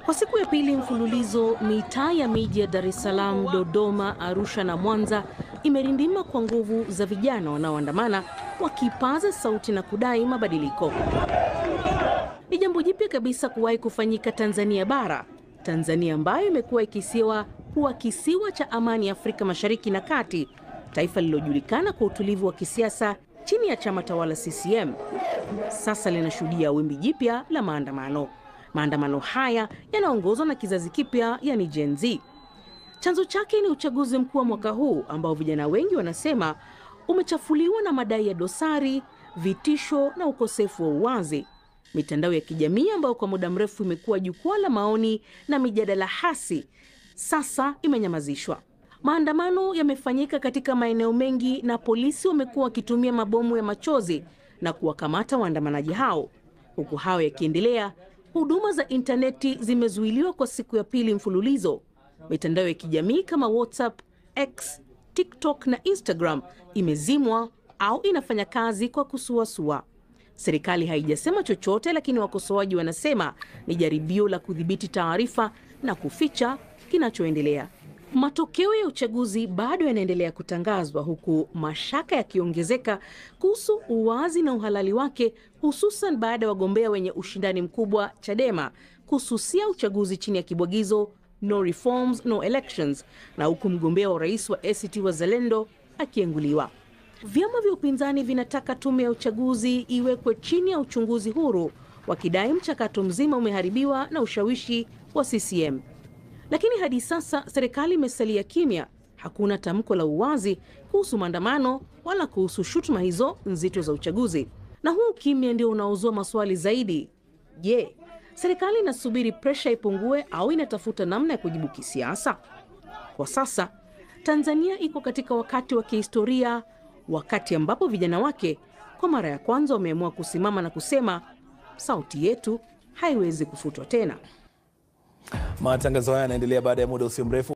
Kwa siku ya pili mfululizo, mitaa ya miji ya Dar es Salaam, Dodoma, Arusha na Mwanza imerindima kwa nguvu za vijana wanaoandamana wakipaza sauti na kudai mabadiliko. Ni jambo jipya kabisa kuwahi kufanyika Tanzania bara. Tanzania ambayo imekuwa ikisiwa kuwa kisiwa cha amani Afrika Mashariki na Kati, taifa lililojulikana kwa utulivu wa kisiasa chini ya chama tawala CCM, sasa linashuhudia wimbi jipya la maandamano. Maandamano haya yanaongozwa na kizazi kipya, yani Gen Z. Chanzo chake ni uchaguzi mkuu wa mwaka huu ambao vijana wengi wanasema umechafuliwa na madai ya dosari, vitisho na ukosefu wa uwazi. Mitandao ya kijamii ambayo kwa muda mrefu imekuwa jukwaa la maoni na mijadala hasi, sasa imenyamazishwa. Maandamano yamefanyika katika maeneo mengi na polisi wamekuwa wakitumia mabomu ya machozi na kuwakamata waandamanaji hao. Huku hao yakiendelea, huduma za interneti zimezuiliwa kwa siku ya pili mfululizo. Mitandao ya kijamii kama WhatsApp, X, TikTok na Instagram imezimwa au inafanya kazi kwa kusuasua. Serikali haijasema chochote, lakini wakosoaji wanasema ni jaribio la kudhibiti taarifa na kuficha kinachoendelea. Matokeo ya uchaguzi bado yanaendelea kutangazwa, huku mashaka yakiongezeka kuhusu uwazi na uhalali wake, hususan baada ya wagombea wenye ushindani mkubwa Chadema kususia uchaguzi chini ya kibwagizo no reforms no elections, na huku mgombea wa urais wa ACT Wazalendo akienguliwa. Vyama vya upinzani vinataka tume ya uchaguzi iwekwe chini ya uchunguzi huru, wakidai mchakato mzima umeharibiwa na ushawishi wa CCM. Lakini hadi sasa serikali imesalia kimya. Hakuna tamko la uwazi kuhusu maandamano wala kuhusu shutuma hizo nzito za uchaguzi. Na huu kimya ndio unaozua maswali zaidi. Je, serikali inasubiri presha ipungue au inatafuta namna ya kujibu kisiasa? Kwa sasa Tanzania iko katika wakati wa kihistoria, wakati ambapo vijana wake kwa mara ya kwanza wameamua kusimama na kusema sauti yetu haiwezi kufutwa tena. Matangazo haya yanaendelea baada ya muda usio mrefu.